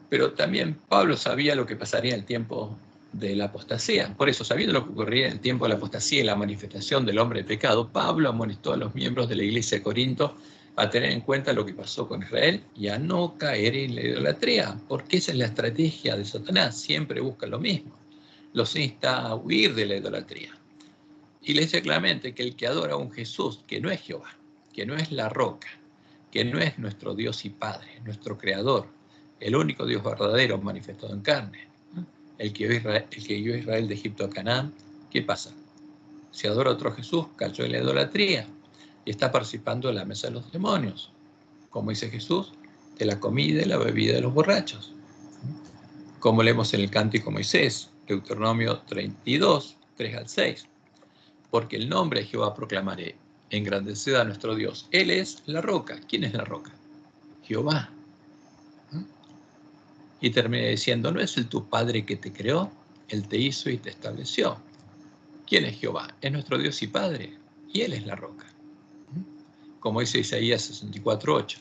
Pero también Pablo sabía lo que pasaría en el tiempo de la apostasía. Por eso, sabiendo lo que ocurría en el tiempo de la apostasía y la manifestación del hombre de pecado, Pablo amonestó a los miembros de la iglesia de Corinto a tener en cuenta lo que pasó con Israel y a no caer en la idolatría, porque esa es la estrategia de Satanás, siempre busca lo mismo. Los insta a huir de la idolatría. Y le dice claramente que el que adora a un Jesús que no es Jehová, que no es la roca, que no es nuestro Dios y Padre, nuestro Creador, el único Dios verdadero manifestado en carne, el que guió a Israel de Egipto a Canaán, ¿qué pasa? Si adora a otro Jesús, cayó en la idolatría y está participando en la mesa de los demonios, como dice Jesús, de la comida y la bebida de los borrachos. Como leemos en el Cántico Moisés, Deuteronomio 32, 3 al 6. Porque el nombre de Jehová proclamaré, engrandeced a nuestro Dios. Él es la roca. ¿Quién es la roca? Jehová. Y termina diciendo, ¿no es el tu Padre que te creó? Él te hizo y te estableció. ¿Quién es Jehová? Es nuestro Dios y Padre, y Él es la roca. Como dice Isaías 64:8.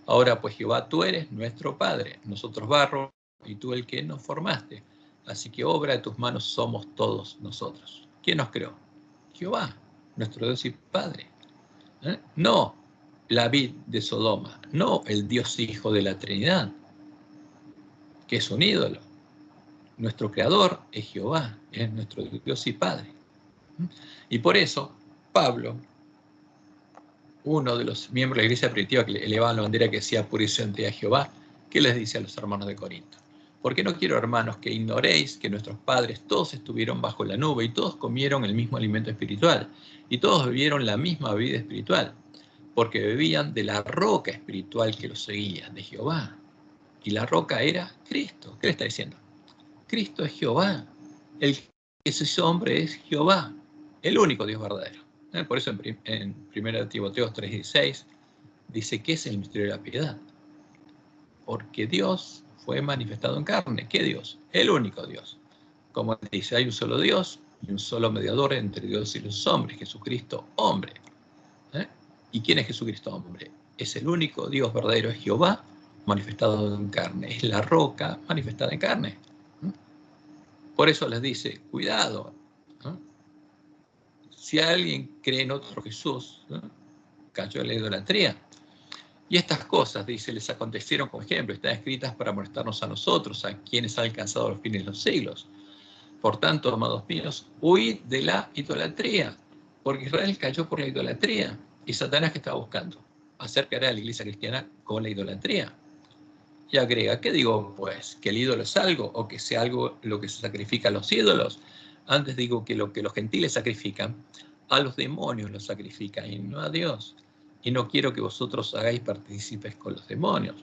Ahora pues Jehová, tú eres nuestro Padre, nosotros barro, y tú el que nos formaste. Así que obra de tus manos somos todos nosotros. ¿Quién nos creó? Jehová, nuestro Dios y Padre. No la vid de Sodoma, no el Dios Hijo de la Trinidad, que es un ídolo. Nuestro Creador es Jehová, es nuestro Dios y Padre. Y por eso, Pablo, uno de los miembros de la iglesia primitiva que elevaban la bandera que decía purificante a Jehová, ¿qué les dice a los hermanos de Corinto? Porque no quiero, hermanos, que ignoréis que nuestros padres todos estuvieron bajo la nube y todos comieron el mismo alimento espiritual y todos bebieron la misma bebida espiritual, porque bebían de la roca espiritual que los seguía, de Jehová. Y la roca era Cristo. ¿Qué le está diciendo? Cristo es Jehová. El que se hizo hombre es Jehová, el único Dios verdadero. Por eso en 1 Timoteo 3:16 dice que es el misterio de la piedad. Porque Dios fue manifestado en carne. ¿Qué Dios? El único Dios. Como dice, hay un solo Dios y un solo mediador entre Dios y los hombres, Jesucristo, hombre. ¿Y quién es Jesucristo, hombre? Es el único Dios verdadero, es Jehová, manifestado en carne. Es la roca manifestada en carne. Por eso les dice, cuidado. Si alguien cree en otro Jesús, cayó en la idolatría. Y estas cosas, dice, les acontecieron como ejemplo, están escritas para molestarnos a nosotros, a quienes han alcanzado los fines de los siglos. Por tanto, amados míos, huid de la idolatría, porque Israel cayó por la idolatría. Y Satanás, que estaba buscando acercar a la iglesia cristiana con la idolatría. Y agrega, ¿qué digo pues? ¿Que el ídolo es algo o que sea algo lo que se sacrifica a los ídolos? Antes digo que lo que los gentiles sacrifican, a los demonios los sacrifican y no a Dios. Y no quiero que vosotros hagáis partícipes con los demonios.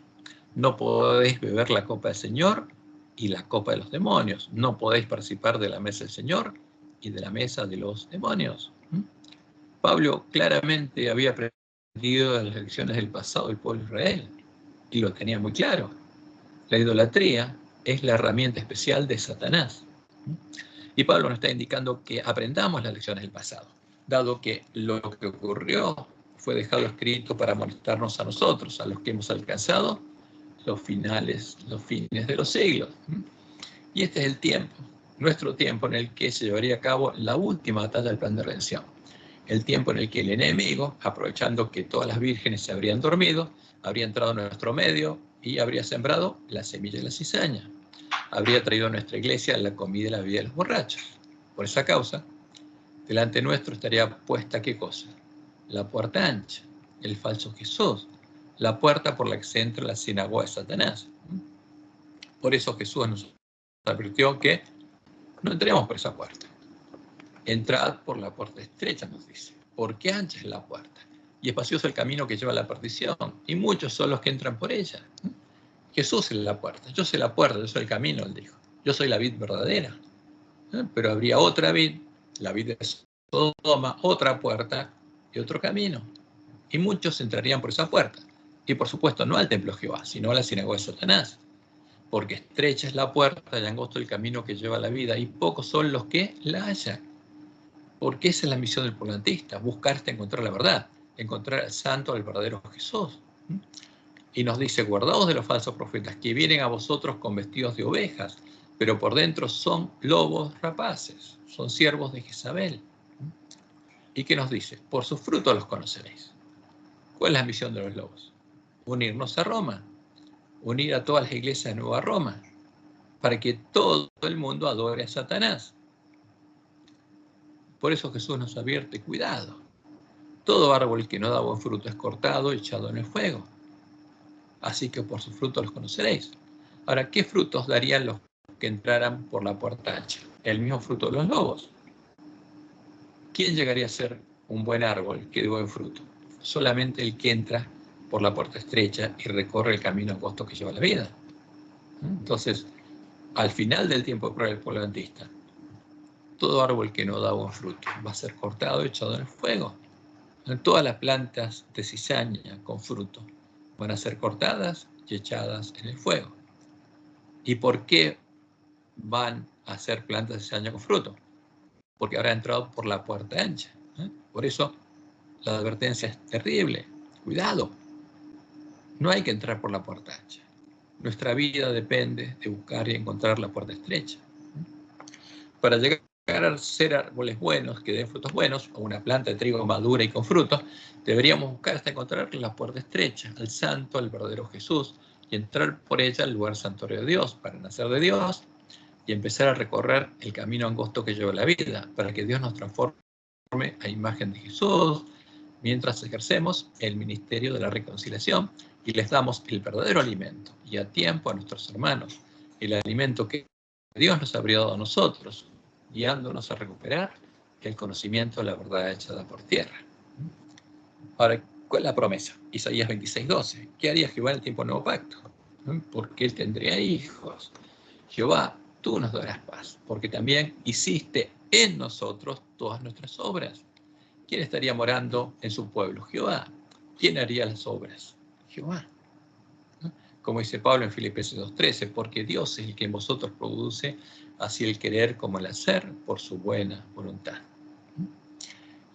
No podéis beber la copa del Señor y la copa de los demonios. No podéis participar de la mesa del Señor y de la mesa de los demonios. Pablo claramente había aprendido de las lecciones del pasado del pueblo de Israel y lo tenía muy claro. La idolatría es la herramienta especial de Satanás. Y Pablo nos está indicando que aprendamos las lecciones del pasado, dado que lo que ocurrió fue dejado escrito para molestarnos a nosotros, a los que hemos alcanzado los fines de los siglos. Y este es el tiempo, nuestro tiempo en el que se llevaría a cabo la última batalla del plan de redención. El tiempo en el que el enemigo, aprovechando que todas las vírgenes se habrían dormido, habría entrado en nuestro medio y habría sembrado la semilla de la cizaña. Habría traído a nuestra iglesia la comida y la bebida de los borrachos. Por esa causa, delante nuestro estaría puesta ¿qué cosa? La puerta ancha, el falso Jesús, la puerta por la que se entra la sinagoga de Satanás. Por eso Jesús nos advirtió que no entremos por esa puerta. Entrad por la puerta estrecha, nos dice, porque ancha es la puerta y espacioso el camino que lleva a la perdición, y muchos son los que entran por ella. Jesús es la puerta, yo soy la puerta, yo soy el camino, él dijo. Yo soy la vid verdadera. Pero habría otra vid, la vid de Sodoma, otra puerta y otro camino. Y muchos entrarían por esa puerta. Y por supuesto, no al templo de Jehová, sino a la sinagoga de Satanás. Porque estrecha es la puerta y angosto el camino que lleva a la vida, y pocos son los que la hallan. Porque esa es la misión del purgantista, buscar hasta encontrar la verdad, encontrar al santo, al verdadero Jesús. Y nos dice, guardaos de los falsos profetas, que vienen a vosotros con vestidos de ovejas, pero por dentro son lobos rapaces, son siervos de Jezabel. ¿Y qué nos dice? Por sus frutos los conoceréis. ¿Cuál es la misión de los lobos? Unirnos a Roma, unir a todas las iglesias de Nueva Roma, para que todo el mundo adore a Satanás. Por eso Jesús nos advierte, cuidado. Todo árbol que no da buen fruto es cortado y echado en el fuego. Así que por sus frutos los conoceréis. Ahora, ¿qué frutos darían los que entraran por la puerta ancha? El mismo fruto de los lobos. ¿Quién llegaría a ser un buen árbol que dé buen fruto? Solamente el que entra por la puerta estrecha y recorre el camino angosto que lleva a la vida. Entonces, al final del tiempo de prueba del pueblo adventista, todo árbol que no da buen fruto va a ser cortado y echado en el fuego. Todas las plantas de cizaña con fruto van a ser cortadas y echadas en el fuego. ¿Y por qué van a ser plantas de cizaña con fruto? Porque habrá entrado por la puerta ancha. Por eso la advertencia es terrible. Cuidado, no hay que entrar por la puerta ancha. Nuestra vida depende de buscar y encontrar la puerta estrecha. Para llegar a ser árboles buenos, que den frutos buenos, o una planta de trigo madura y con frutos, deberíamos buscar hasta encontrar la puerta estrecha, al santo, al verdadero Jesús, y entrar por ella al lugar santuario de Dios, para nacer de Dios, y empezar a recorrer el camino angosto que lleva la vida, para que Dios nos transforme a imagen de Jesús, mientras ejercemos el ministerio de la reconciliación y les damos el verdadero alimento, y a tiempo a nuestros hermanos, el alimento que Dios nos habría dado a nosotros, guiándonos a recuperar el conocimiento de la verdad echada por tierra. Ahora, ¿cuál es la promesa? Isaías 26:12. ¿Qué haría Jehová en el tiempo del nuevo pacto? Porque él tendría hijos. Jehová, tú nos darás paz, porque también hiciste en nosotros todas nuestras obras. ¿Quién estaría morando en su pueblo? Jehová. ¿Quién haría las obras? Jehová. Como dice Pablo en Filipenses 2:13, porque Dios es el que en vosotros produce así el querer como el hacer por su buena voluntad.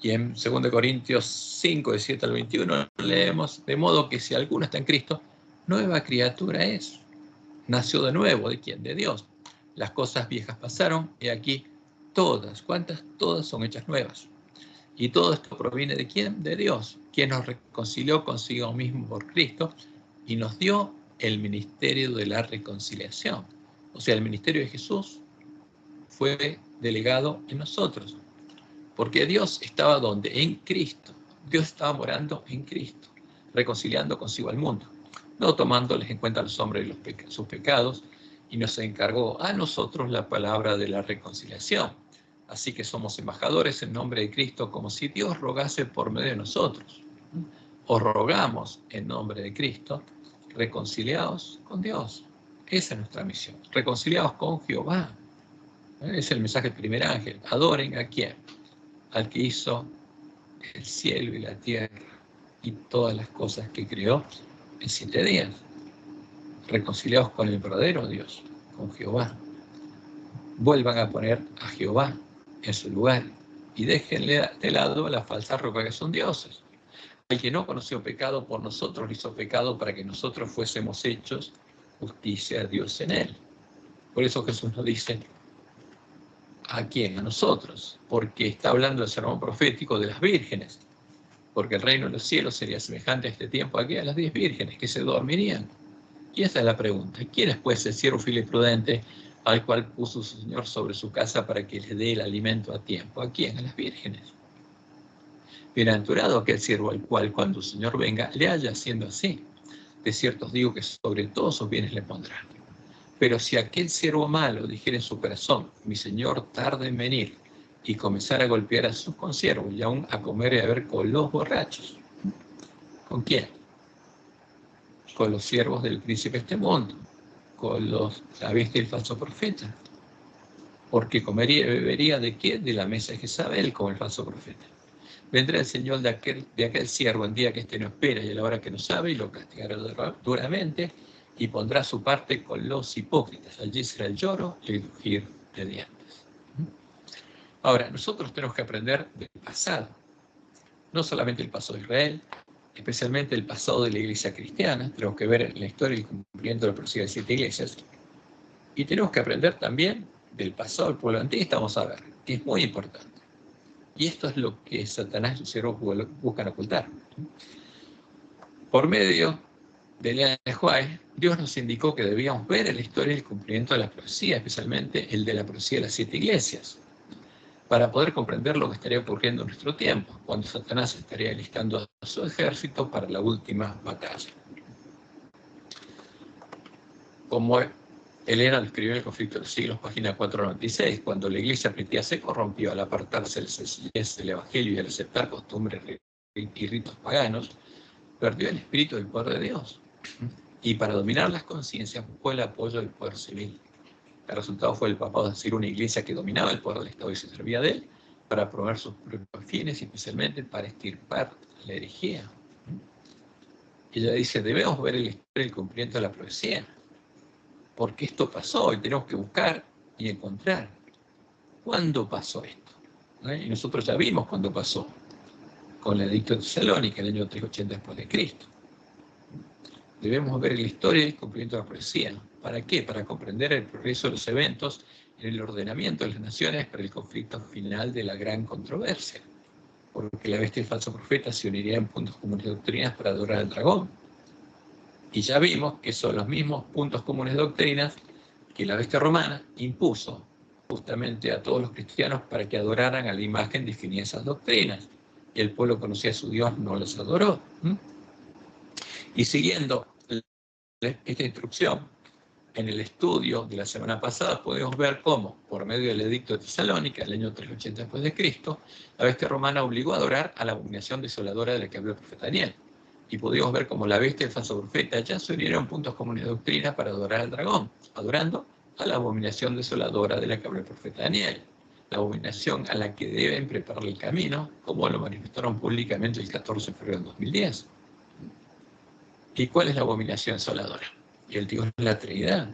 Y en 2 Corintios 5, de 7 al 21, leemos, de modo que si alguno está en Cristo, nueva criatura es. Nació de nuevo, ¿de quién? De Dios. Las cosas viejas pasaron, y aquí todas, ¿cuántas? Todas son hechas nuevas. Y todo esto proviene de quién? De Dios, quien nos reconcilió consigo mismo por Cristo y nos dio el ministerio de la reconciliación. O sea, el ministerio de Jesús fue delegado en nosotros. Porque Dios estaba ¿dónde? En Cristo. Dios estaba morando en Cristo, reconciliando consigo al mundo, no tomándoles en cuenta a los hombres sus pecados, y nos encargó a nosotros la palabra de la reconciliación. Así que somos embajadores en nombre de Cristo, como si Dios rogase por medio de nosotros. Os rogamos en nombre de Cristo, reconciliados con Dios. Esa es nuestra misión, reconciliados con Jehová. Es el mensaje del primer ángel. ¿Adoren a quién? Al que hizo el cielo y la tierra y todas las cosas que creó en 7 días. Reconciliados con el verdadero Dios, con Jehová. Vuelvan a poner a Jehová en su lugar y déjenle de lado a la falsa roca que son dioses. El que no conoció pecado por nosotros hizo pecado para que nosotros fuésemos hechos justicia a Dios en él. Por eso Jesús nos dice, ¿a quién? A nosotros, porque está hablando del sermón profético de las vírgenes, porque el reino de los cielos sería semejante a este tiempo aquí a las 10 vírgenes que se dormirían. Y esa es la pregunta, ¿quién es pues el siervo fiel y prudente al cual puso su Señor sobre su casa para que le dé el alimento a tiempo? ¿A quién? A las vírgenes. Bienaventurado aquel siervo al cual cuando su Señor venga le haya haciendo así. De cierto os digo que sobre todos sus bienes le pondrá. Pero si aquel siervo malo dijera en su corazón, mi Señor tarda en venir, y comenzar a golpear a sus consiervos y aún a comer y a beber con los borrachos. ¿Con quién? Con los siervos del príncipe de este mundo, con la bestia y el falso profeta. Porque comería y bebería ¿de qué? De la mesa de Jezabel, como el falso profeta. Vendrá el Señor de aquel siervo en día que éste no espera y a la hora que no sabe, y lo castigará duramente, y pondrá su parte con los hipócritas. Allí será el lloro y el crujir de dientes. Ahora, nosotros tenemos que aprender del pasado. No solamente el pasado de Israel, especialmente el pasado de la iglesia cristiana. Tenemos que ver la historia y el cumplimiento de la profecía de 7 iglesias. Y tenemos que aprender también del pasado del pueblo antiguo, vamos a ver, que es muy importante. Y esto es lo que Satanás y sus siervos buscan ocultar. Por medio de Elena de White, Dios nos indicó que debíamos ver en la historia el cumplimiento de la profecía, especialmente el de la profecía de las 7 iglesias, para poder comprender lo que estaría ocurriendo en nuestro tiempo, cuando Satanás estaría alistando a su ejército para la última batalla. Como Elena describió en el conflicto de los siglos, página 496, cuando la iglesia primitiva se corrompió al apartarse del evangelio y al aceptar costumbres y ritos paganos, perdió el espíritu del poder de Dios. Y para dominar las conciencias buscó el apoyo del poder civil. El resultado fue el papado de decir una iglesia que dominaba el poder del Estado y se servía de él para promover sus propios fines y especialmente para extirpar la herejía. Ella dice, debemos ver el cumplimiento de la profecía, porque esto pasó y tenemos que buscar y encontrar cuándo pasó esto. Y nosotros ya vimos cuándo pasó, con el edicto de Tesalónica, el año 380 después de Cristo. Debemos ver la historia y el cumplimiento de la profecía. ¿Para qué? Para comprender el progreso de los eventos en el ordenamiento de las naciones para el conflicto final de la gran controversia. Porque la bestia y el falso profeta se unirían en puntos comunes de doctrinas para adorar al dragón. Y ya vimos que son los mismos puntos comunes de doctrinas que la bestia romana impuso justamente a todos los cristianos para que adoraran a la imagen definida esas doctrinas. Y el pueblo conocía a su Dios, no los adoró. Y siguiendo esta instrucción, en el estudio de la semana pasada podemos ver cómo, por medio del edicto de Tesalónica, el año 380 después de Cristo, la bestia romana obligó a adorar a la abominación desoladora de la que habló el profeta Daniel. Y pudimos ver cómo la bestia y el falso profeta ya se unieron puntos comunes de doctrina para adorar al dragón, adorando a la abominación desoladora de la que habló el profeta Daniel, la abominación a la que deben prepararle el camino, como lo manifestaron públicamente el 14 de febrero de 2010. ¿Y cuál es la abominación desoladora? Y el Dios es la Trinidad,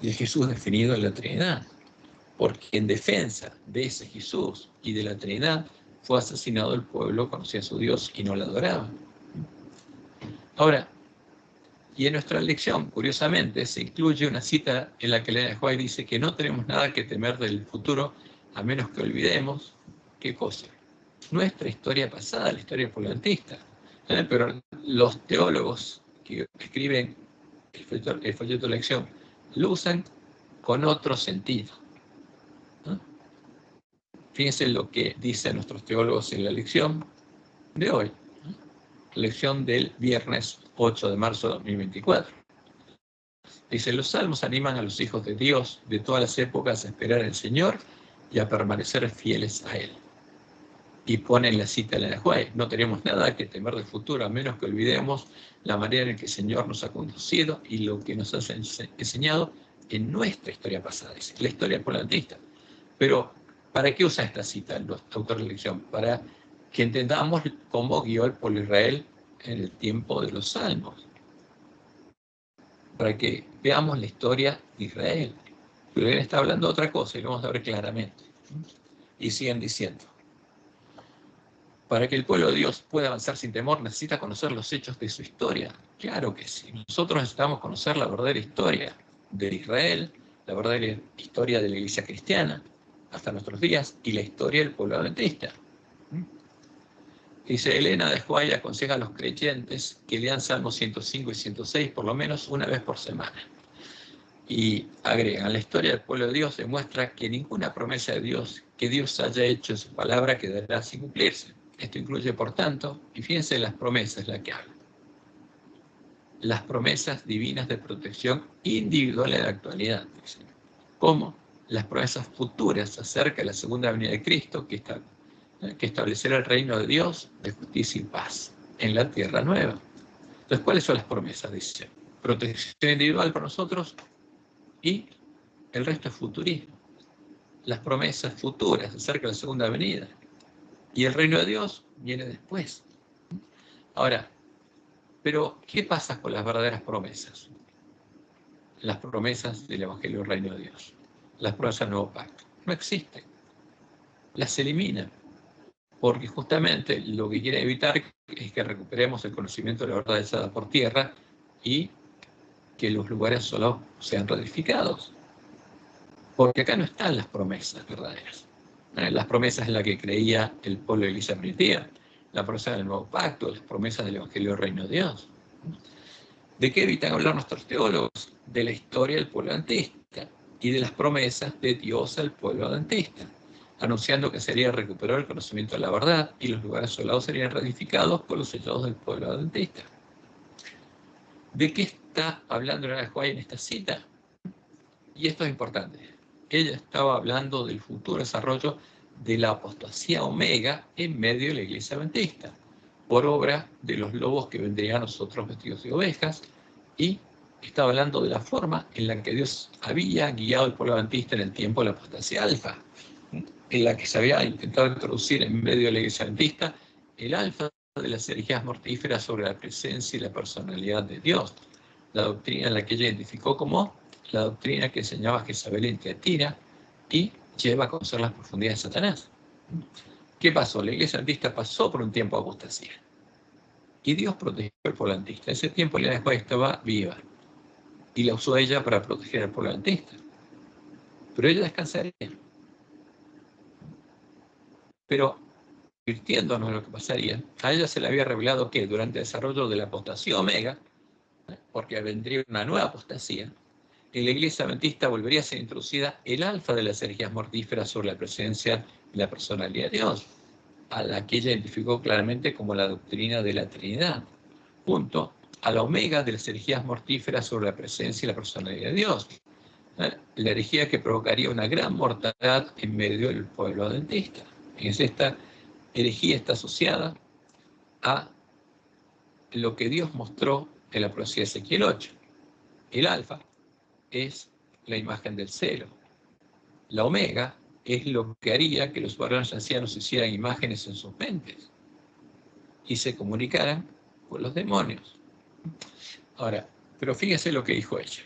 y el Jesús definido en la Trinidad, porque en defensa de ese Jesús y de la Trinidad fue asesinado el pueblo, conocía a su Dios y no lo adoraba. Ahora, y en nuestra lección, curiosamente, se incluye una cita en la que Elena de White dice que no tenemos nada que temer del futuro, a menos que olvidemos, ¿qué cosa? Nuestra historia pasada, la historia polantista. Pero los teólogos que escriben el folleto de lección lo usan con otro sentido. Fíjense lo que dicen nuestros teólogos en la lección de hoy, lección del viernes 8 de marzo de 2024. Dice, los salmos animan a los hijos de Dios de todas las épocas a esperar al Señor y a permanecer fieles a Él. Y ponen la cita en la White, no tenemos nada que temer del futuro, a menos que olvidemos la manera en que el Señor nos ha conducido y lo que nos ha enseñado en nuestra historia pasada, dice, la historia polantista. Pero, ¿para qué usa esta cita el autor de la lección? Para que entendamos cómo guió al pueblo de Israel en el tiempo de los salmos. Para que veamos la historia de Israel. Pero él está hablando de otra cosa y lo vamos a ver claramente. Y siguen diciendo, para que el pueblo de Dios pueda avanzar sin temor, necesita conocer los hechos de su historia. Claro que sí. Nosotros necesitamos conocer la verdadera historia de Israel, la verdadera historia de la iglesia cristiana, hasta nuestros días, y la historia del pueblo adventista. Dice, Elena de White aconseja a los creyentes que lean Salmos 105 y 106 por lo menos una vez por semana. Y agregan, la historia del pueblo de Dios demuestra que ninguna promesa de Dios que Dios haya hecho en su palabra quedará sin cumplirse. Esto incluye, por tanto, y fíjense las promesas, la que habla, las promesas divinas de protección individual en la actualidad. ¿Cómo? Las promesas futuras acerca de la segunda venida de Cristo, que establecerá el reino de Dios de justicia y paz en la tierra nueva. Entonces, ¿cuáles son las promesas? Dice, protección individual para nosotros y el resto es futurismo. Las promesas futuras acerca de la segunda venida. Y el reino de Dios viene después. Ahora, pero ¿qué pasa con las verdaderas promesas? Las promesas del Evangelio del Reino de Dios. Las promesas del Nuevo Pacto. No existen. Las eliminan. porque justamente lo que quiere evitar es que recuperemos el conocimiento de la verdad echada por tierra y que los lugares solo sean reedificados. Porque acá no están las promesas verdaderas. Las promesas en las que creía el pueblo de la Iglesia primitiva, la promesa del Nuevo Pacto, las promesas del Evangelio del Reino de Dios. ¿De qué evitan hablar nuestros teólogos? De la historia del pueblo adventista y de las promesas de Dios al pueblo adventista, anunciando que sería recuperar el conocimiento de la verdad y los lugares asolados serían reedificados por los sellados del pueblo adventista. ¿De qué está hablando Elena White en esta cita? Y esto es importante. Ella estaba hablando del futuro desarrollo de la apostasía omega en medio de la iglesia adventista, por obra de los lobos que vendrían a nosotros vestidos de ovejas, y estaba hablando de la forma en la que Dios había guiado al pueblo adventista en el tiempo de la apostasía alfa, en la que se había intentado introducir en medio de la iglesia adventista el alfa de las herejías mortíferas sobre la presencia y la personalidad de Dios, la doctrina en la que ella identificó como la doctrina que enseñaba Jezabel en Tiatira y lleva a conocer las profundidades de Satanás. ¿Qué pasó? La iglesia adventista pasó por un tiempo de apostasía y Dios protegió al pueblo adventista. En ese tiempo la iglesia estaba viva y la usó ella para proteger al pueblo adventista. Pero ella descansaría. Pero, advirtiéndonos de lo que pasaría, a ella se le había revelado que durante el desarrollo de la apostasía omega, porque vendría una nueva apostasía, en la iglesia adventista volvería a ser introducida el alfa de las herejías mortíferas sobre la presencia y la personalidad de Dios, a la que ella identificó claramente como la doctrina de la Trinidad, junto a la omega de las herejías mortíferas sobre la presencia y la personalidad de Dios, la herejía que provocaría una gran mortandad en medio del pueblo adventista. Esta herejía está asociada a lo que Dios mostró en la profecía de Ezequiel 8. El alfa es la imagen del celo. La omega es lo que haría que los varones ancianos hicieran imágenes en sus mentes y se comunicaran con los demonios. Ahora, pero fíjese lo que dijo ella.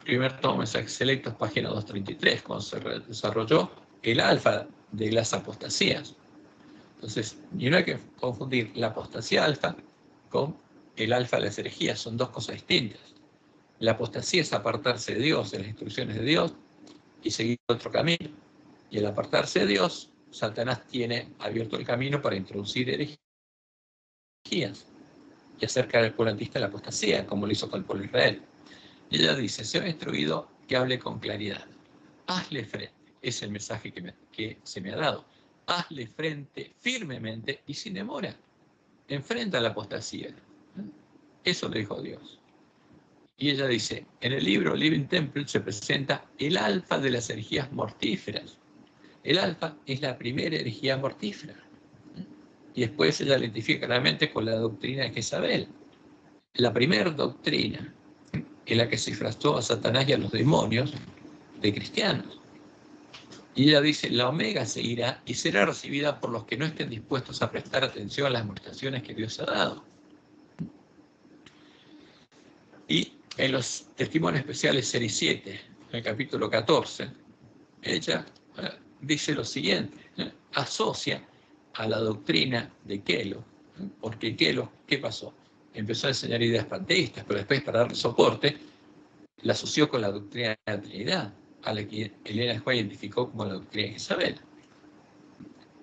Primer tomo, mensajes selectos, página 233, cuando se desarrolló el alfa de las apostasías. Entonces, y no hay que confundir la apostasía alfa con el alfa de las herejías, son dos cosas distintas. La apostasía es apartarse de Dios, de las instrucciones de Dios, y seguir otro camino. Y al apartarse de Dios, Satanás tiene abierto el camino para introducir herejías y acercar al pueblo adventista a la apostasía, como lo hizo con el pueblo de Israel. Y ella dice, se ha instruido que hable con claridad. Hazle frente. Es el mensaje que se me ha dado. Hazle frente firmemente y sin demora. Enfrenta la apostasía. Eso le dijo Dios. Y ella dice, en el libro Living Temple se presenta el alfa de las herejías mortíferas. El alfa es la primera herejía mortífera. Y después ella identifica claramente con la doctrina de Jezabel. La primera doctrina en la que se disfrazó a Satanás y a los demonios de cristianos. Y ella dice, la omega seguirá y será recibida por los que no estén dispuestos a prestar atención a las amonestaciones que Dios ha dado. Y en los testimonios especiales serie 7, en el capítulo 14, ella dice lo siguiente, asocia a la doctrina de Kelo, porque Kelo, ¿qué pasó? Empezó a enseñar ideas panteístas, pero después, para darle soporte, la asoció con la doctrina de la Trinidad, a la que Elena White identificó como la doctrina de Jezabel.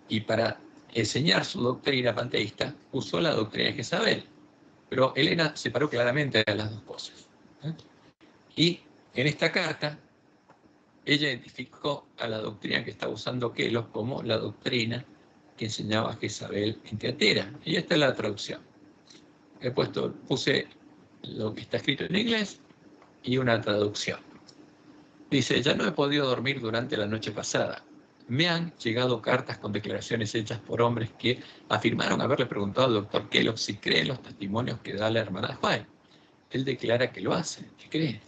Y para enseñar su doctrina panteísta, usó la doctrina de Jezabel. Pero Elena separó claramente a las dos cosas. Y en esta carta, ella identificó a la doctrina que estaba usando Kelos como la doctrina que enseñaba Jezabel en Tiatira. Y esta es la traducción. Puse lo que está escrito en inglés y una traducción. Dice, ya no he podido dormir durante la noche pasada. Me han llegado cartas con declaraciones hechas por hombres que afirmaron haberle preguntado al doctor Kellogg si cree en los testimonios que da la hermana White. Él declara que lo hace, que cree,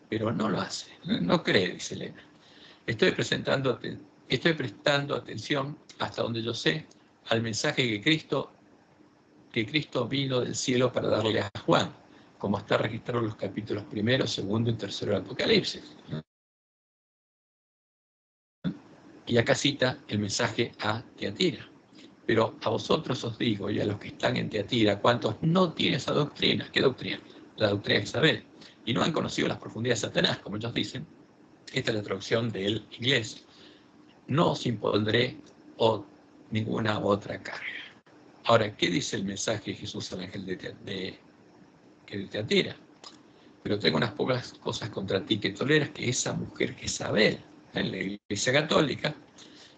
pero no lo hace. No cree, dice Elena. Estoy prestando atención, hasta donde yo sé, al mensaje que Cristo vino del cielo para darle a Juan, como está registrado en los capítulos 1, 2 y 3 del Apocalipsis. Y acá cita el mensaje a Tiatira. Pero a vosotros os digo, y a los que están en Tiatira, cuantos no tienen esa doctrina. ¿Qué doctrina? La doctrina de Isabel. Y no han conocido las profundidades de Satanás, como ellos dicen. Esta es la traducción del inglés. No os impondré ninguna otra carga. Ahora, ¿qué dice el mensaje de Jesús al ángel de Tiatira? Pero tengo unas pocas cosas contra ti que toleras, que esa mujer Jezabel, en la Iglesia Católica,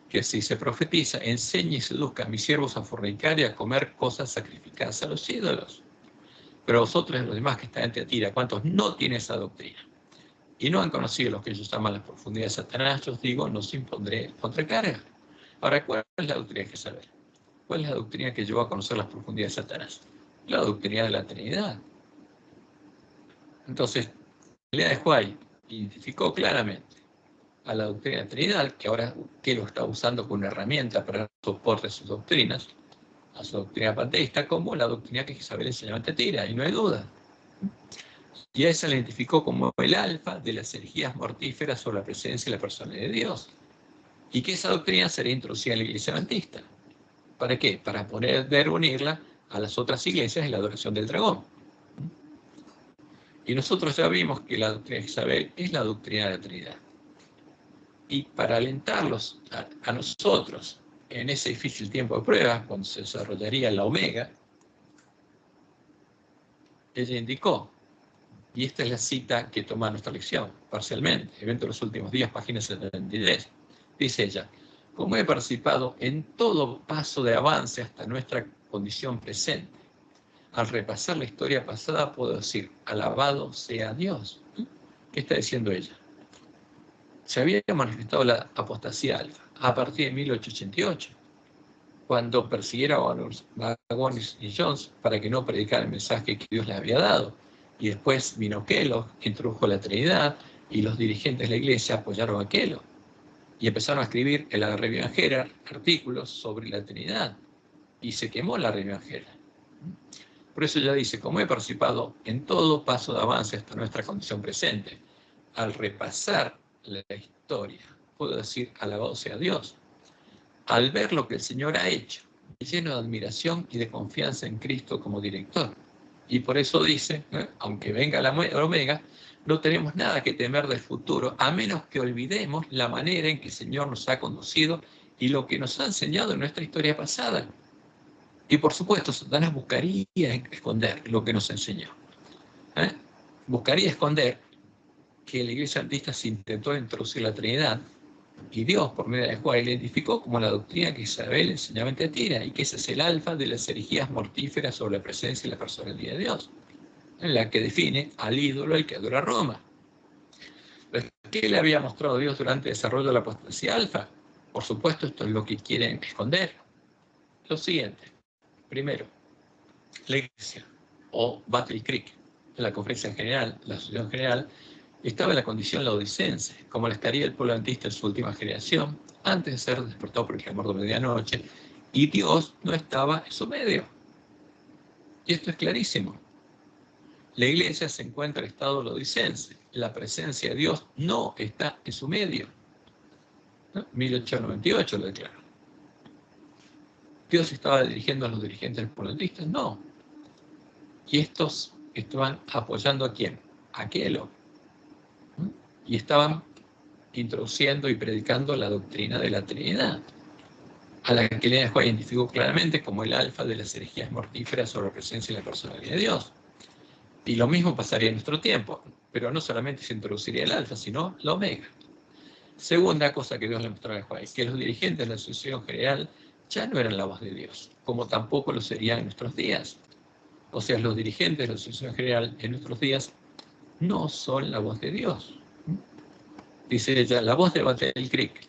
que si se profetiza, enseñe y seduzca a mis siervos a fornicar y a comer cosas sacrificadas a los ídolos. Pero vosotros, los demás que están en Tiatira, ¿cuántos no tienen esa doctrina? Y no han conocido lo que ellos llaman las profundidades de Satanás, yo os digo, no os impondré otra carga. Ahora, ¿cuál es la doctrina de Jezabel? ¿Cuál es la doctrina que llevó a conocer las profundidades de Satanás? La doctrina de la Trinidad. Entonces, Elena de White identificó claramente a la doctrina de la Trinidad, que ahora que lo está usando como una herramienta para soporte sus doctrinas, a su doctrina panteísta, como la doctrina que Jezabel enseñaba en Tiatira, y no hay duda. Y a esa la identificó como el alfa de las herejías mortíferas sobre la presencia y la persona de Dios. Y que esa doctrina sería introducida en la iglesia adventista. ¿Para qué? Para poder unirla a las otras iglesias en la adoración del dragón. Y nosotros ya vimos que la doctrina de Jezabel es la doctrina de la Trinidad. Y para alentarlos a nosotros en ese difícil tiempo de prueba, cuando se desarrollaría la Omega, ella indicó, y esta es la cita que toma nuestra lección, parcialmente, Evento de los Últimos Días, página 73, dice ella, como he participado en todo paso de avance hasta nuestra condición presente, al repasar la historia pasada puedo decir, alabado sea Dios. ¿Qué está diciendo ella? Se había manifestado la apostasía alfa a partir de 1888, cuando persiguieron a Wagonis y Jones para que no predicaran el mensaje que Dios les había dado. Y después vino Kellogg, que introdujo la Trinidad, y los dirigentes de la iglesia apoyaron a Kellogg. Y empezaron a escribir en la Revista Herald artículos sobre la Trinidad. Y se quemó la Revista Herald. Por eso ella dice, como he participado en todo paso de avance hasta nuestra condición presente, al repasar la historia, puedo decir, alabado sea Dios. Al ver lo que el Señor ha hecho, lleno de admiración y de confianza en Cristo como director. Y por eso dice, aunque venga la Omega, no tenemos nada que temer del futuro, a menos que olvidemos la manera en que el Señor nos ha conducido y lo que nos ha enseñado en nuestra historia pasada. Y por supuesto, Satanás buscaría esconder lo que nos enseñó. Buscaría esconder que la iglesia adventista se intentó introducir la Trinidad, y Dios, por medio de la cual identificó como la doctrina que Isabel enseñaba en Tiatira, y que ese es el alfa de las herejías mortíferas sobre la presencia y la personalidad de Dios, en la que define al ídolo el que adora a Roma. ¿Qué le había mostrado Dios durante el desarrollo de la apostasía alfa? Por supuesto, esto es lo que quieren esconder. Lo siguiente. Primero, la iglesia, o Battle Creek, la conferencia general, la asociación general, estaba en la condición laodicense, como la estaría el pueblo adventista en su última generación, antes de ser despertado por el clamor de medianoche, y Dios no estaba en su medio. Y esto es clarísimo. La iglesia se encuentra en estado laodicense. La presencia de Dios no está en su medio. 1898 lo declaró. ¿Dios estaba dirigiendo a los dirigentes del pueblo adventista? No. Y estos estaban apoyando ¿a quién? A Kellogg. Y estaban introduciendo y predicando la doctrina de la Trinidad, a la que Elena de White identificó claramente como el alfa de las herejías mortíferas sobre la presencia y la personalidad de Dios. Y lo mismo pasaría en nuestro tiempo, pero no solamente se introduciría el alfa, sino la omega. Segunda cosa que Dios le mostró a White, que los dirigentes de la asociación general ya no eran la voz de Dios, como tampoco lo serían en nuestros días. O sea, los dirigentes de la asociación general en nuestros días no son la voz de Dios. Dice ella, la voz de Battle Creek,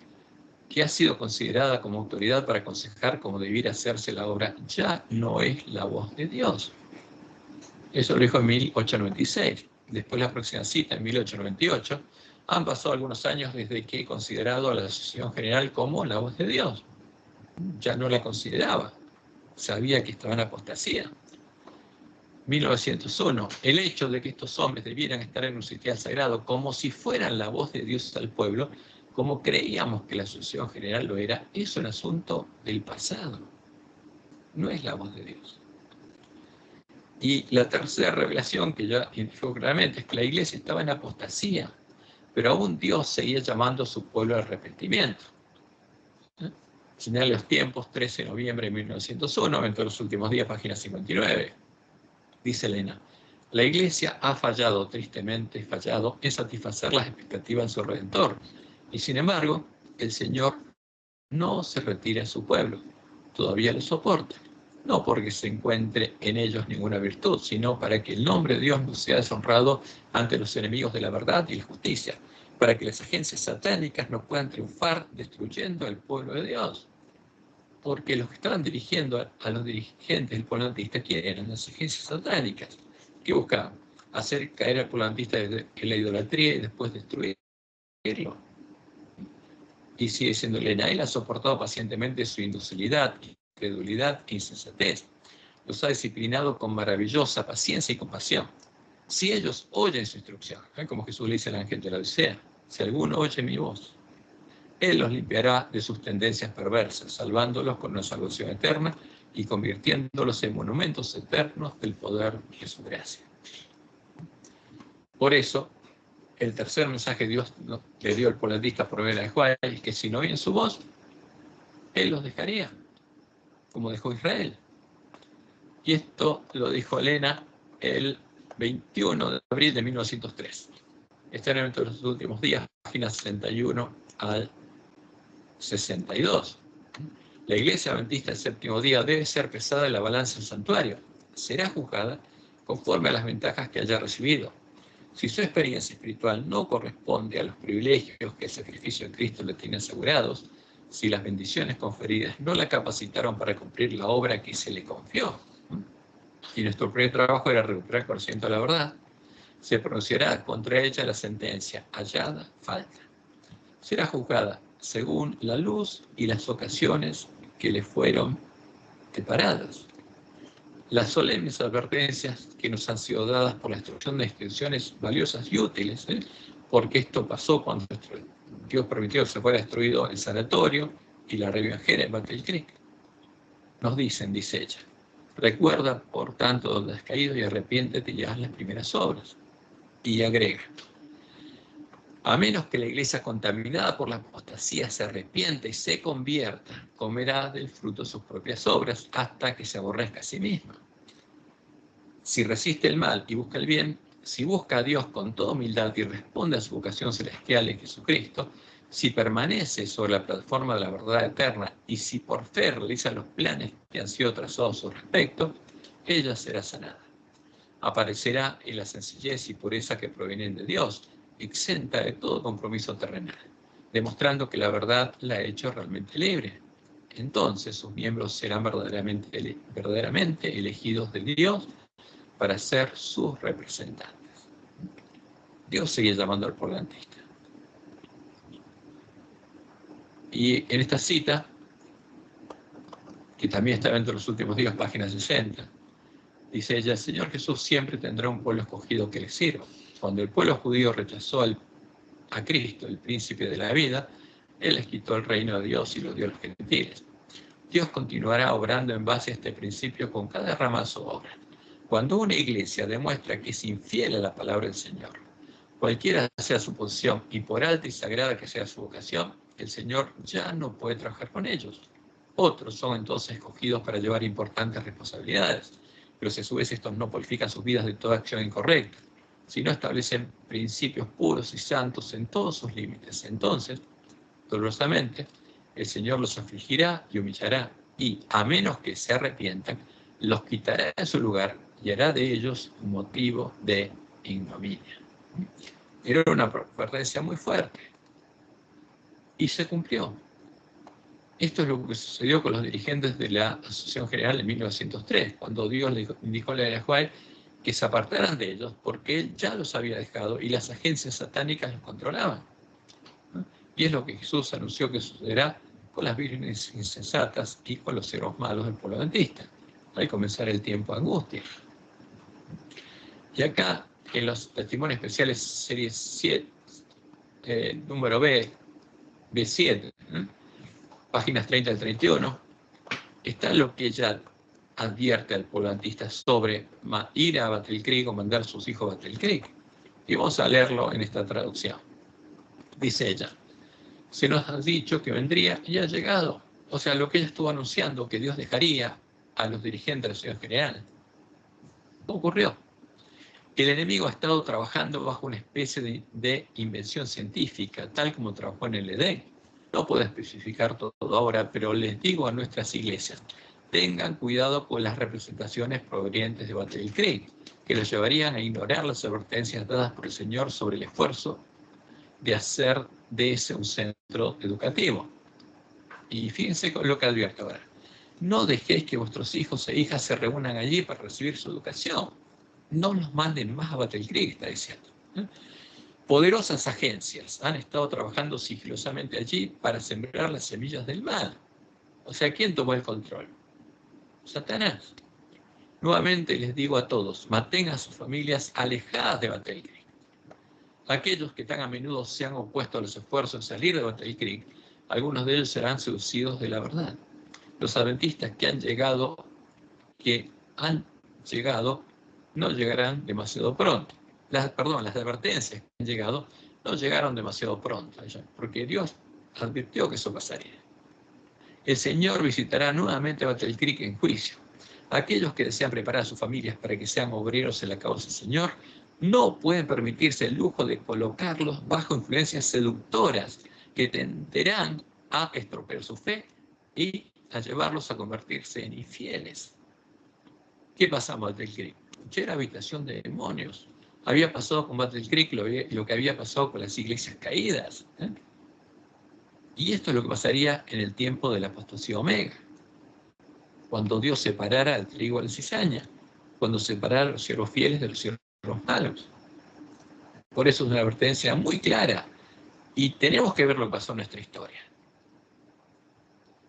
que ha sido considerada como autoridad para aconsejar cómo debiera hacerse la obra, ya no es la voz de Dios. Eso lo dijo en 1896. Después la próxima cita, en 1898, han pasado algunos años desde que he considerado a la Asociación General como la voz de Dios. Ya no la consideraba. Sabía que estaba en apostasía. 1901, el hecho de que estos hombres debieran estar en un sitial sagrado como si fueran la voz de Dios al pueblo, como creíamos que la Asociación General lo era, es un asunto del pasado, no es la voz de Dios. Y la tercera revelación que ya indicó claramente es que la iglesia estaba en apostasía, pero aún Dios seguía llamando a su pueblo al arrepentimiento. Señal de los tiempos, 13 de noviembre de 1901, Evento de los últimos días, página 59. Dice Elena, la iglesia ha fallado, tristemente fallado, en satisfacer las expectativas de su Redentor. Y sin embargo, el Señor no se retira a su pueblo, todavía lo soporta. No porque se encuentre en ellos ninguna virtud, sino para que el nombre de Dios no sea deshonrado ante los enemigos de la verdad y la justicia, para que las agencias satánicas no puedan triunfar destruyendo al pueblo de Dios. Porque los que estaban dirigiendo a los dirigentes del pueblo antista, ¿quién eran? Las agencias satánicas, que buscaban hacer caer al pueblo antista en la idolatría y después destruirlo. Y sigue siendo Elena, él ha soportado pacientemente su indocilidad, incredulidad e insensatez. Los ha disciplinado con maravillosa paciencia y compasión. Si ellos oyen su instrucción, como Jesús le dice al ángel de la Odisea, si alguno oye mi voz, Él los limpiará de sus tendencias perversas, salvándolos con una salvación eterna y convirtiéndolos en monumentos eternos del poder de su gracia. Por eso, el tercer mensaje que Dios le dio al polandista por medio de Juan es que si no oyen su voz, Él los dejaría, como dejó Israel. Y esto lo dijo Elena el 21 de abril de 1903. Está en el evento de los últimos días, páginas 61 al 62. La iglesia adventista del séptimo día debe ser pesada en la balanza del santuario. Será juzgada conforme a las ventajas que haya recibido. Si su experiencia espiritual no corresponde a los privilegios que el sacrificio de Cristo le tiene asegurados, si las bendiciones conferidas no la capacitaron para cumplir la obra que se le confió, y nuestro primer trabajo era recuperar conocimiento de la verdad, se pronunciará contra ella la sentencia hallada falta. Será juzgada según la luz y las ocasiones que le fueron preparadas. Las solemnes advertencias que nos han sido dadas por la instrucción de instituciones valiosas y útiles, porque esto pasó cuando Dios permitió que se fuera destruido el sanatorio y la revivajera en Battle Creek. Nos dicen, dice ella, recuerda por tanto donde has caído y arrepiéntete y haz las primeras obras. Y agrega, a menos que la iglesia contaminada por la apostasía se arrepienta y se convierta, comerá del fruto de sus propias obras hasta que se aborrezca a sí misma. Si resiste el mal y busca el bien, si busca a Dios con toda humildad y responde a su vocación celestial en Jesucristo, si permanece sobre la plataforma de la verdad eterna y si por fe realiza los planes que han sido trazados a su respecto, ella será sanada. Aparecerá en la sencillez y pureza que provienen de Dios, exenta de todo compromiso terrenal, demostrando que la verdad la ha hecho realmente libre. Entonces sus miembros serán verdaderamente elegidos de Dios para ser sus representantes. Dios sigue llamando al polantista. Y en esta cita, que también está dentro de los últimos días, página 60, dice ella, el Señor Jesús siempre tendrá un pueblo escogido que le sirva. Cuando el pueblo judío rechazó a Cristo, el príncipe de la vida, Él les quitó el reino de Dios y lo dio a los gentiles. Dios continuará obrando en base a este principio con cada rama de su obra. Cuando una iglesia demuestra que es infiel a la palabra del Señor, cualquiera sea su posición y por alta y sagrada que sea su vocación, el Señor ya no puede trabajar con ellos. Otros son entonces escogidos para llevar importantes responsabilidades, pero si a su vez estos no purifican sus vidas de toda acción incorrecta, si no establecen principios puros y santos en todos sus límites, entonces, dolorosamente, el Señor los afligirá y humillará, y, a menos que se arrepientan, los quitará de su lugar y hará de ellos un motivo de ignominia. Era una advertencia muy fuerte, y se cumplió. Esto es lo que sucedió con los dirigentes de la Asociación General en 1903, cuando Dios le indicó a Juárez que se apartaran de ellos porque Él ya los había dejado y las agencias satánicas los controlaban. Y es lo que Jesús anunció que sucederá con las vírgenes insensatas y con los siervos malos del pueblo adventista, al comenzar el tiempo de angustia. Y acá, en los testimonios especiales, serie 7, número B, B7, páginas 30 al 31, está lo que ella advierte al pueblo adventista sobre ir a Battle Creek o mandar a sus hijos a Battle Creek. Y vamos a leerlo en esta traducción. Dice ella: se nos ha dicho que vendría y ha llegado. O sea, lo que ella estuvo anunciando, que Dios dejaría a los dirigentes de la ciudad general, no ocurrió. El enemigo ha estado trabajando bajo una especie de invención científica, tal como trabajó en el Edén. No puedo especificar todo ahora, pero les digo a nuestras iglesias: tengan cuidado con las representaciones provenientes de Battle Creek, que los llevarían a ignorar las advertencias dadas por el Señor sobre el esfuerzo de hacer de ese un centro educativo. Y fíjense con lo que advierte ahora: no dejéis que vuestros hijos e hijas se reúnan allí para recibir su educación. No los manden más a Battle Creek, está diciendo. Poderosas agencias han estado trabajando sigilosamente allí para sembrar las semillas del mal. O sea, ¿quién tomó el control? Satanás. Nuevamente les digo a todos: mantengan a sus familias alejadas de Battle Creek. Aquellos que tan a menudo se han opuesto a los esfuerzos en salir de Battle Creek, algunos de ellos serán seducidos de la verdad. Los adventistas que han llegado, no llegarán demasiado pronto. Las advertencias que han llegado no llegaron demasiado pronto, porque Dios advirtió que eso pasaría. El Señor visitará nuevamente Battle Creek en juicio. Aquellos que desean preparar a sus familias para que sean obreros en la causa del Señor no pueden permitirse el lujo de colocarlos bajo influencias seductoras que tenderán a estropear su fe y a llevarlos a convertirse en infieles. ¿Qué pasaba en Battle Creek? Ya era habitación de demonios. Había pasado con Battle Creek lo que había pasado con las iglesias caídas. Y esto es lo que pasaría en el tiempo de la apostasía Omega, cuando Dios separara el trigo de la cizaña, cuando separara a los siervos fieles de los siervos malos. Por eso es una advertencia muy clara, y tenemos que ver lo que pasó en nuestra historia.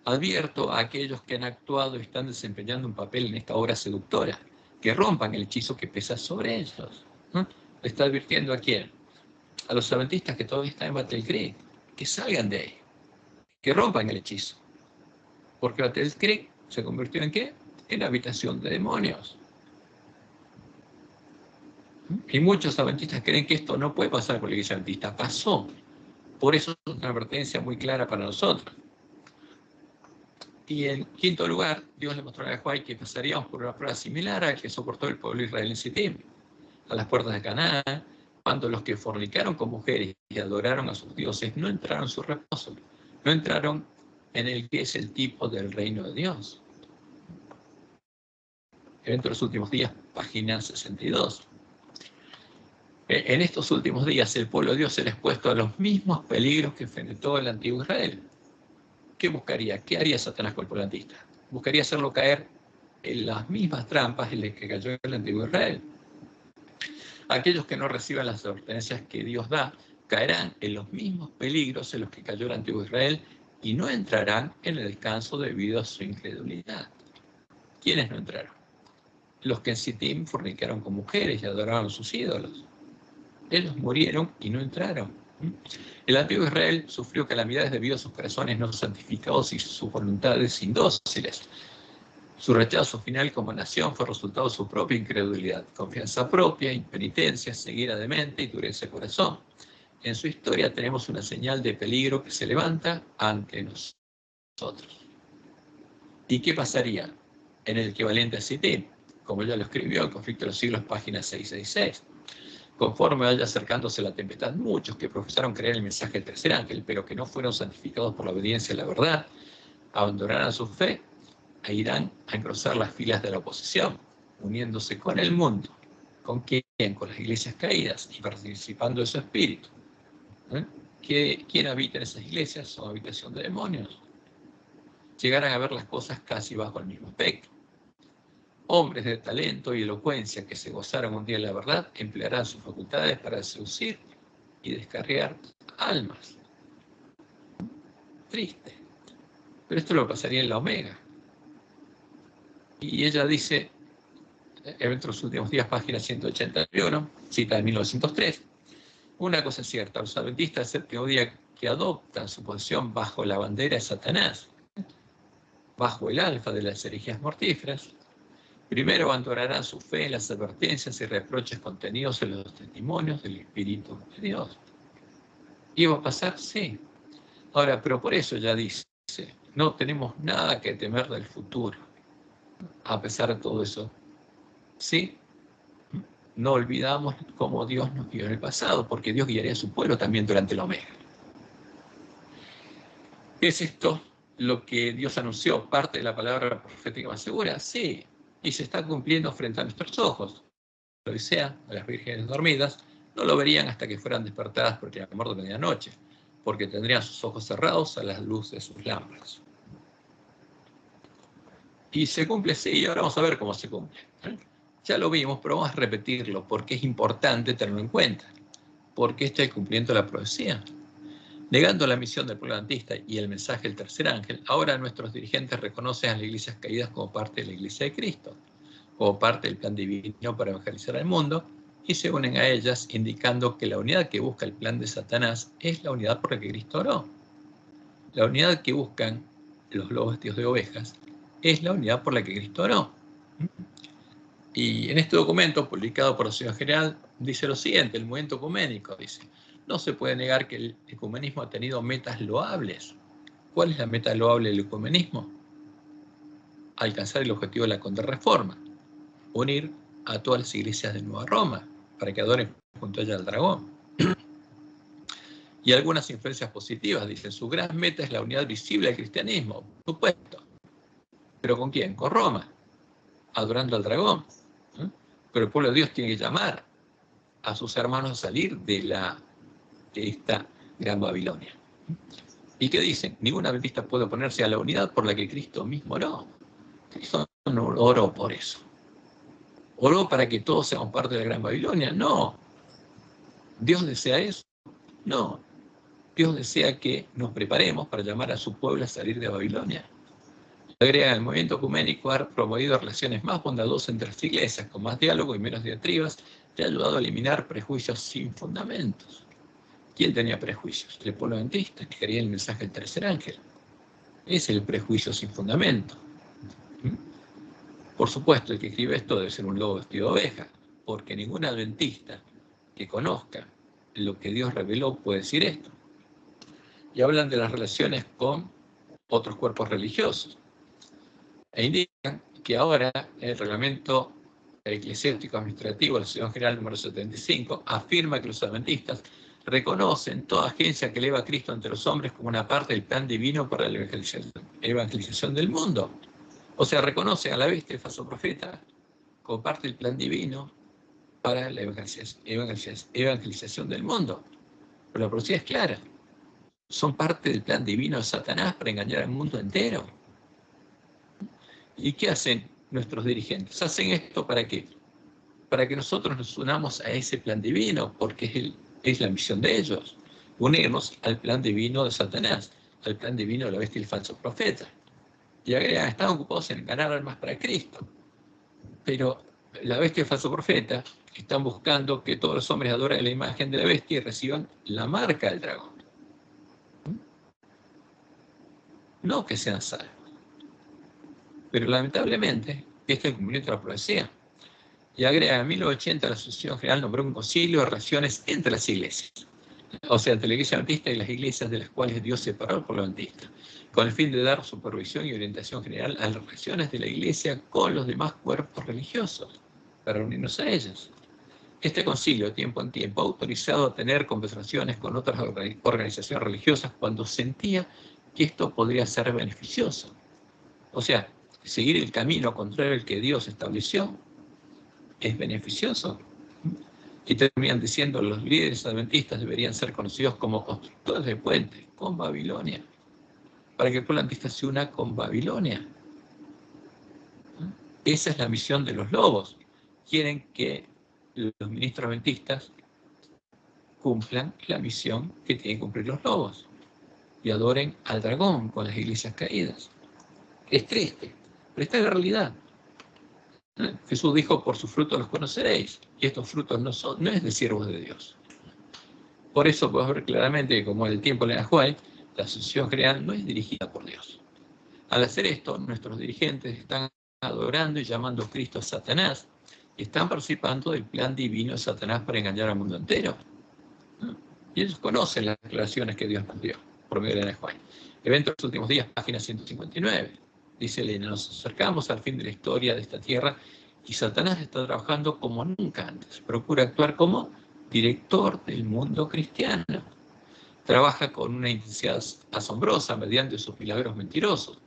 Advierto a aquellos que han actuado y están desempeñando un papel en esta obra seductora, que rompan el hechizo que pesa sobre ellos. ¿Le está advirtiendo a quién? A los adventistas que todavía están en Battle Creek, que salgan de ahí, que rompan el hechizo. Porque Battle Creek se convirtió ¿en qué? En habitación de demonios. Y muchos adventistas creen que esto no puede pasar con la iglesia adventista. Pasó. Por eso es una advertencia muy clara para nosotros. Y en quinto lugar, Dios le mostró a Juan que pasaríamos por una prueba similar a la que soportó el pueblo de Israel en Sittim, a las puertas de Canaán, cuando los que fornicaron con mujeres y adoraron a sus dioses no entraron en su reposo, no entraron en el que es el tipo del reino de Dios. Evento de los últimos días, página 62. En estos últimos días, el pueblo de Dios será expuesto a los mismos peligros que enfrentó el antiguo Israel. ¿Qué buscaría? ¿Qué haría Satanás con el pueblo adventista? Buscaría hacerlo caer en las mismas trampas en las que cayó el antiguo Israel. Aquellos que no reciban las advertencias que Dios da caerán en los mismos peligros en los que cayó el antiguo Israel y no entrarán en el descanso debido a su incredulidad. ¿Quiénes no entraron? Los que en Sittim fornicaron con mujeres y adoraron a sus ídolos. Ellos murieron y no entraron. El antiguo Israel sufrió calamidades debido a sus corazones no santificados y sus voluntades indóciles. Su rechazo final como nación fue resultado de su propia incredulidad, confianza propia, impenitencia, ceguera de mente y dureza de corazón. En su historia tenemos una señal de peligro que se levanta ante nosotros. ¿Y qué pasaría en el equivalente a Sittim? Como ya lo escribió, el conflicto de los siglos, página 666. Conforme vaya acercándose la tempestad, muchos que profesaron creer el mensaje del tercer ángel, pero que no fueron santificados por la obediencia a la verdad, abandonarán su fe e irán a engrosar las filas de la oposición, uniéndose con el mundo. ¿Con quién? Con las iglesias caídas y participando de su espíritu. ¿Quién habita en esas iglesias? Son habitación de demonios. Llegarán a ver las cosas casi bajo el mismo espectro. Hombres de talento y elocuencia que se gozaron un día de la verdad emplearán sus facultades para seducir y descarriar almas. Triste. Pero esto lo pasaría en la Omega. Y ella dice, en los últimos días, página 181, cita de 1903, una cosa es cierta: los adventistas del séptimo día que adoptan su posición bajo la bandera de Satanás, bajo el alfa de las herejías mortíferas, primero abandonarán su fe en las advertencias y reproches contenidos en los testimonios del Espíritu de Dios. ¿Y va a pasar? Sí. Ahora, pero por eso ya dice, no tenemos nada que temer del futuro, a pesar de todo eso. Sí, no olvidamos cómo Dios nos guió en el pasado, porque Dios guiaría a su pueblo también durante el Omega. ¿Es esto lo que Dios anunció, parte de la palabra profética más segura? Sí, y se está cumpliendo frente a nuestros ojos. La Odisea, a las vírgenes dormidas, no lo verían hasta que fueran despertadas por el amor de medianoche, porque tendrían sus ojos cerrados a la luz de sus lámparas. Y se cumple, sí, y ahora vamos a ver cómo se cumple. Ya lo vimos, pero vamos a repetirlo, porque es importante tenerlo en cuenta. Porque este es el cumplimiento de la profecía. Negando la misión del pueblo adventista y el mensaje del tercer ángel, ahora nuestros dirigentes reconocen a las iglesias caídas como parte de la iglesia de Cristo, como parte del plan divino para evangelizar al mundo, y se unen a ellas, indicando que la unidad que busca el plan de Satanás es la unidad por la que Cristo oró. La unidad que buscan los lobos vestidos de ovejas es la unidad por la que Cristo oró. Y en este documento, publicado por la Sociedad General, dice lo siguiente: el movimiento ecuménico, dice, no se puede negar que el ecumenismo ha tenido metas loables. ¿Cuál es la meta loable del ecumenismo? Alcanzar el objetivo de la contrarreforma, unir a todas las iglesias de Nueva Roma, para que adoren junto a ella al dragón. Y algunas influencias positivas, dicen, su gran meta es la unidad visible del cristianismo, por supuesto. ¿Pero con quién? Con Roma, adorando al dragón. Pero el pueblo de Dios tiene que llamar a sus hermanos a salir de esta gran Babilonia. ¿Y qué dicen? Ningún adventista puede oponerse a la unidad por la que Cristo mismo oró. Cristo no oró por eso. ¿Oró para que todos seamos parte de la gran Babilonia? No. ¿Dios desea eso? No. Dios desea que nos preparemos para llamar a su pueblo a salir de Babilonia. Agrega, el movimiento ecuménico ha promovido relaciones más bondadosas entre las iglesias, con más diálogo y menos diatribas, y ha ayudado a eliminar prejuicios sin fundamentos. ¿Quién tenía prejuicios? El pueblo adventista, que quería el mensaje del tercer ángel. Es el prejuicio sin fundamento. Por supuesto, el que escribe esto debe ser un lobo vestido de oveja, porque ningún adventista que conozca lo que Dios reveló puede decir esto. Y hablan de las relaciones con otros cuerpos religiosos. E indican que ahora el reglamento eclesiástico administrativo de la Sociedad General número 75 afirma que los adventistas reconocen toda agencia que eleva a Cristo ante los hombres como una parte del plan divino para la evangelización del mundo. O sea, reconocen a la bestia, el falso profeta, como parte del plan divino para la evangelización del mundo. Pero la profecía es clara. Son parte del plan divino de Satanás para engañar al mundo entero. ¿Y qué hacen nuestros dirigentes? Hacen esto ¿para qué? Para que nosotros nos unamos a ese plan divino, porque es la misión de ellos, unirnos al plan divino de Satanás, al plan divino de la bestia y el falso profeta. Y agregan, están ocupados en ganar almas para Cristo. Pero la bestia y el falso profeta están buscando que todos los hombres adoren la imagen de la bestia y reciban la marca del dragón. No que sean salvos. Pero lamentablemente, este es el cumplimiento de la profecía. Y agrega, en 1980 la Asociación General nombró un concilio de relaciones entre las iglesias. O sea, entre la iglesia adventista y las iglesias de las cuales Dios separó al pueblo adventista, con el fin de dar supervisión y orientación general a las relaciones de la iglesia con los demás cuerpos religiosos, para unirnos a ellas. Este concilio, de tiempo en tiempo, ha autorizado a tener conversaciones con otras organizaciones religiosas cuando sentía que esto podría ser beneficioso. O sea, seguir el camino contrario al que Dios estableció es beneficioso. Y terminan diciendo, los líderes adventistas deberían ser conocidos como constructores de puentes con Babilonia, para que el pueblo adventista se una con Babilonia. Esa es la misión de los lobos. Quieren que los ministros adventistas cumplan la misión que tienen que cumplir los lobos y adoren al dragón con las iglesias caídas. Es triste, pero esta es la realidad. Jesús dijo, por sus frutos los conoceréis, y estos frutos no es de siervos de Dios. Por eso podemos ver claramente que, como en el tiempo de Elena White, la asociación general no es dirigida por Dios. Al hacer esto, nuestros dirigentes están adorando y llamando a Cristo a Satanás, y están participando del plan divino de Satanás para engañar al mundo entero. Y ellos conocen las declaraciones que Dios nos dio por medio de Elena White. Evento de los últimos días, página 159. Dice Elena: nos acercamos al fin de la historia de esta tierra y Satanás está trabajando como nunca antes. Procura actuar como director del mundo cristiano. Trabaja con una intensidad asombrosa mediante sus milagros mentirosos.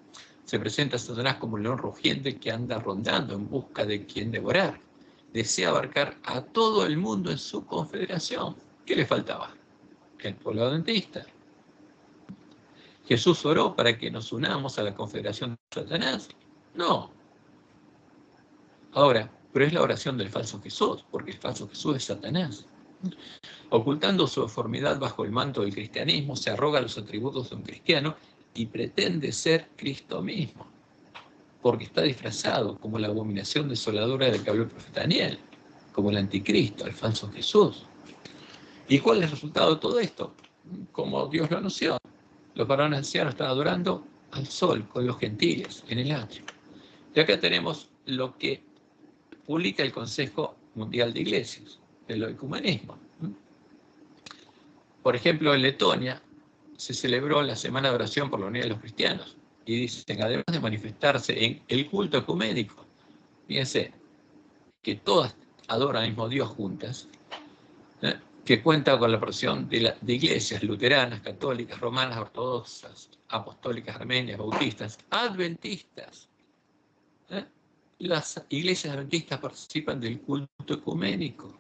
Se presenta a Satanás como un león rugiente que anda rondando en busca de quien devorar. Desea abarcar a todo el mundo en su confederación. ¿Qué le faltaba? El pueblo adventista. ¿Jesús oró para que nos unamos a la confederación de Satanás? No. Ahora, pero es la oración del falso Jesús, porque el falso Jesús es Satanás. Ocultando su deformidad bajo el manto del cristianismo, se arroga los atributos de un cristiano y pretende ser Cristo mismo, porque está disfrazado como la abominación desoladora de la que habló el profeta Daniel, como el anticristo, el falso Jesús. ¿Y cuál es el resultado de todo esto? Como Dios lo anunció, los varones ancianos están adorando al sol con los gentiles en el atrio. Y acá tenemos lo que publica el Consejo Mundial de Iglesias, el ecumenismo. Por ejemplo, en Letonia se celebró la Semana de Oración por la Unidad de los Cristianos. Y dicen, además de manifestarse en el culto ecuménico, fíjense que todas adoran al mismo Dios juntas, que cuenta con la porción de iglesias luteranas, católicas, romanas, ortodoxas, apostólicas, armenias, bautistas, adventistas. Las iglesias adventistas participan del culto ecuménico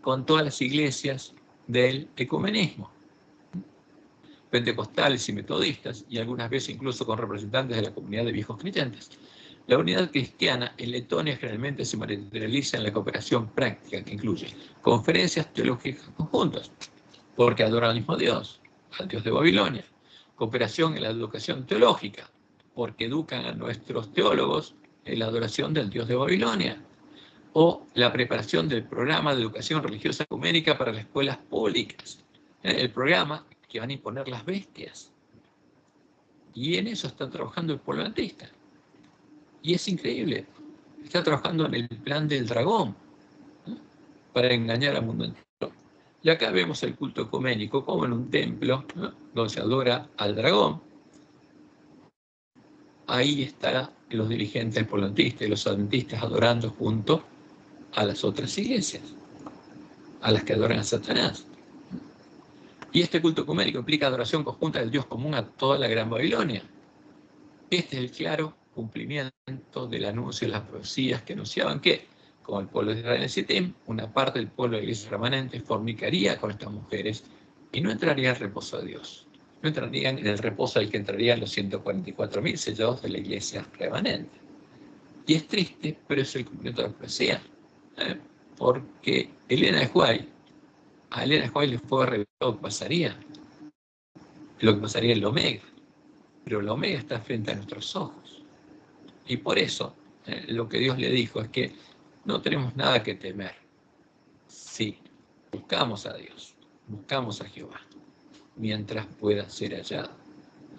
con todas las iglesias del ecumenismo, pentecostales y metodistas, y algunas veces incluso con representantes de la comunidad de viejos creyentes. La unidad cristiana en Letonia generalmente se materializa en la cooperación práctica, que incluye conferencias teológicas conjuntas, porque adoran al mismo Dios, al Dios de Babilonia; cooperación en la educación teológica, porque educan a nuestros teólogos en la adoración del Dios de Babilonia; o la preparación del programa de educación religiosa ecuménica para las escuelas públicas, el programa que van a imponer las bestias. Y en eso está trabajando el pueblo adventista. Y es increíble, está trabajando en el plan del dragón, ¿no?, para engañar al mundo entero. Y acá vemos el culto ecuménico como en un templo, ¿no?, donde se adora al dragón. Ahí están los dirigentes del pueblo adventista y los adventistas adorando junto a las otras iglesias, a las que adoran a Satanás. Y este culto ecuménico implica adoración conjunta del Dios común a toda la Gran Babilonia. Este es el claro cumplimiento del anuncio de las profecías que anunciaban que, como el pueblo de Israel en Sittim, una parte del pueblo de la iglesia remanente fornicaría con estas mujeres y no entraría al reposo de Dios. No entrarían en el reposo al que entrarían los 144.000 sellados de la iglesia remanente. Y es triste, pero es el cumplimiento de la profecía. Porque a Elena White le fue revelado lo que pasaría en el Omega. Pero el Omega está frente a nuestros ojos. Y por eso, lo que Dios le dijo es que no tenemos nada que temer. Sí, buscamos a Dios, buscamos a Jehová, mientras pueda ser hallado,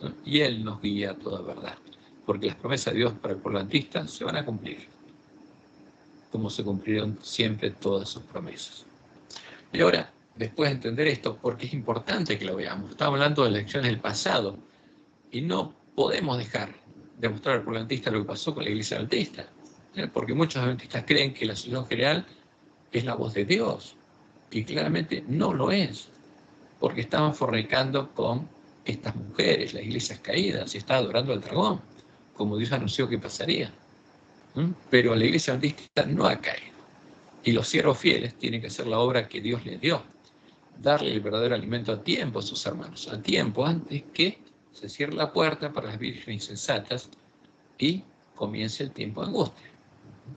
¿no? Y Él nos guía a toda verdad, porque las promesas de Dios para el pueblo adventista se van a cumplir, como se cumplieron siempre todas sus promesas. Y ahora, después de entender esto, porque es importante que lo veamos, estamos hablando de las lecciones del pasado, y no podemos dejar de mostrar al pueblo adventista lo que pasó con la iglesia adventista, porque muchos adventistas creen que la asociación general es la voz de Dios, y claramente no lo es, porque estaban fornicando con estas mujeres, las iglesias caídas, y estaban adorando al dragón, como Dios anunció que pasaría. Pero la iglesia adventista no ha caído, y los siervos fieles tienen que hacer la obra que Dios les dio, darle el verdadero alimento a tiempo a sus hermanos, a tiempo, antes que se cierre la puerta para las vírgenes insensatas y comience el tiempo de angustia.